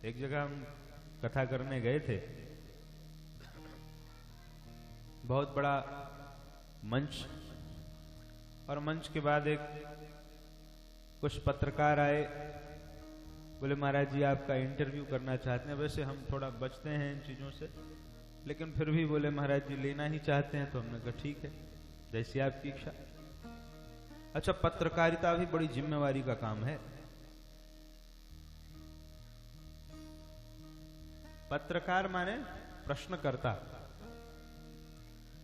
एक जगह हम कथा करने गए थे, बहुत बड़ा मंच, और मंच के बाद एक कुछ पत्रकार आए, बोले महाराज जी आपका इंटरव्यू करना चाहते हैं। वैसे हम थोड़ा बचते हैं इन चीजों से, लेकिन फिर भी बोले महाराज जी लेना ही चाहते हैं, तो हमने कहा ठीक है, जैसी आपकी इच्छा। अच्छा, पत्रकारिता भी बड़ी जिम्मेवारी का काम है। पत्रकार माने प्रश्नकर्ता,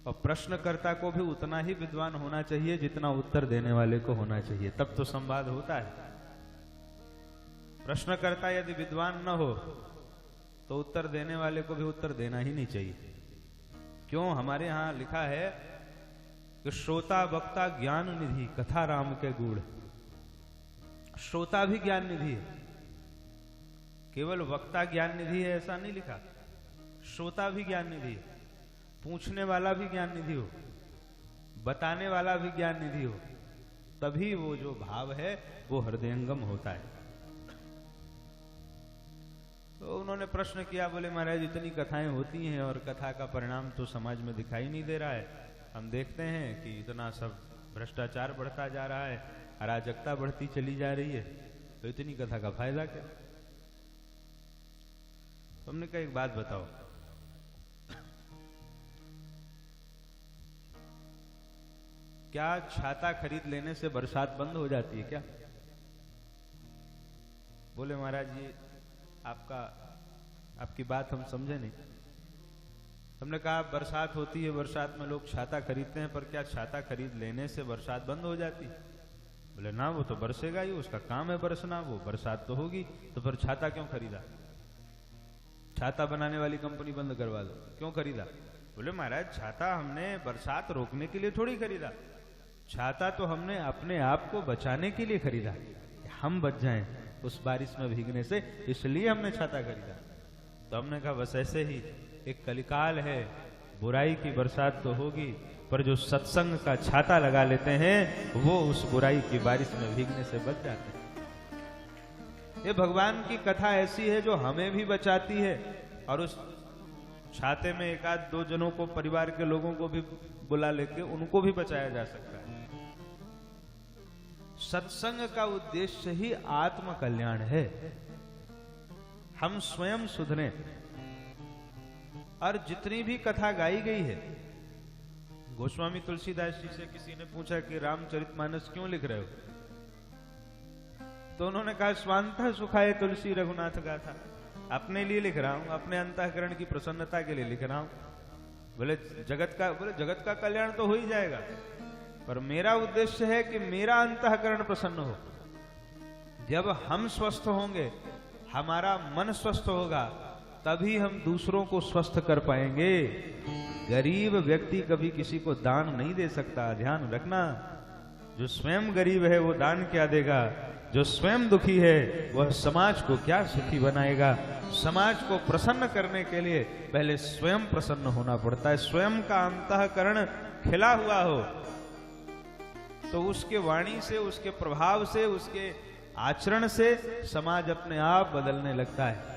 और प्रश्नकर्ता को भी उतना ही विद्वान होना चाहिए जितना उत्तर देने वाले को होना चाहिए, तब तो संवाद होता है। प्रश्नकर्ता यदि विद्वान न हो तो उत्तर देने वाले को भी उत्तर देना ही नहीं चाहिए। क्यों? हमारे यहां लिखा है कि श्रोता वक्ता ज्ञान निधि कथा राम के गुण। श्रोता भी ज्ञान निधि है, केवल वक्ता ज्ञान निधि है ऐसा नहीं लिखा, श्रोता भी ज्ञान निधि है। पूछने वाला भी ज्ञान निधि हो, बताने वाला भी ज्ञान निधि हो, तभी वो जो भाव है वो हृदयंगम होता है। तो उन्होंने प्रश्न किया, बोले महाराज इतनी कथाएं होती हैं और कथा का परिणाम तो समाज में दिखाई नहीं दे रहा है। हम देखते हैं कि इतना सब भ्रष्टाचार बढ़ता जा रहा है, अराजकता बढ़ती चली जा रही है, तो इतनी कथा का फायदा क्या? तुमने कहा एक बात बताओ, क्या छाता खरीद लेने से बरसात बंद हो जाती है क्या? बोले महाराज जी आपकी बात हम समझे नहीं। हमने कहा बरसात होती है, बरसात में लोग छाता खरीदते हैं, पर क्या छाता खरीद लेने से बरसात बंद हो जाती है? बोले ना, वो तो बरसेगा ही, उसका काम है बरसना, वो बरसात तो होगी, तो फिर छाता क्यों खरीदा? छाता बनाने वाली कंपनी बंद करवा दो, क्यों खरीदा? बोले महाराज छाता हमने बरसात रोकने के लिए थोड़ी खरीदा, छाता तो हमने अपने आप को बचाने के लिए खरीदा, हम बच जाएं उस बारिश में भीगने से, इसलिए हमने छाता खरीदा। तो हमने कहा बस ऐसे ही एक कलिकाल है, बुराई की बरसात तो होगी, पर जो सत्संग का छाता लगा लेते हैं वो उस बुराई की बारिश में भीगने से बच जाते हैं। ये भगवान की कथा ऐसी है जो हमें भी बचाती है, और उस छाते में एक आध दो जनों को, परिवार के लोगों को भी बुला लेके उनको भी बचाया जा सकता है। सत्संग का उद्देश्य ही आत्म कल्याण है, हम स्वयं सुधरें। और जितनी भी कथा गाई गई है, गोस्वामी तुलसीदास जी से किसी ने पूछा कि रामचरितमानस क्यों लिख रहे हो, तो उन्होंने कहा स्वांतः सुखाय तुलसी रघुनाथ गाथा, अपने लिए लिख रहा हूं, अपने अंतःकरण की प्रसन्नता के लिए लिख रहा हूं। बोले जगत का कल्याण तो हो ही जाएगा, पर मेरा उद्देश्य है कि मेरा अंतःकरण प्रसन्न हो। जब हम स्वस्थ होंगे, हमारा मन स्वस्थ होगा, तभी हम दूसरों को स्वस्थ कर पाएंगे। गरीब व्यक्ति कभी किसी को दान नहीं दे सकता, ध्यान रखना। जो स्वयं गरीब है वो दान क्या देगा, जो स्वयं दुखी है वह समाज को क्या सुखी बनाएगा। समाज को प्रसन्न करने के लिए पहले स्वयं प्रसन्न होना पड़ता है। स्वयं का अंतःकरण खिला हुआ हो तो उसके वाणी से, उसके प्रभाव से, उसके आचरण से समाज अपने आप बदलने लगता है।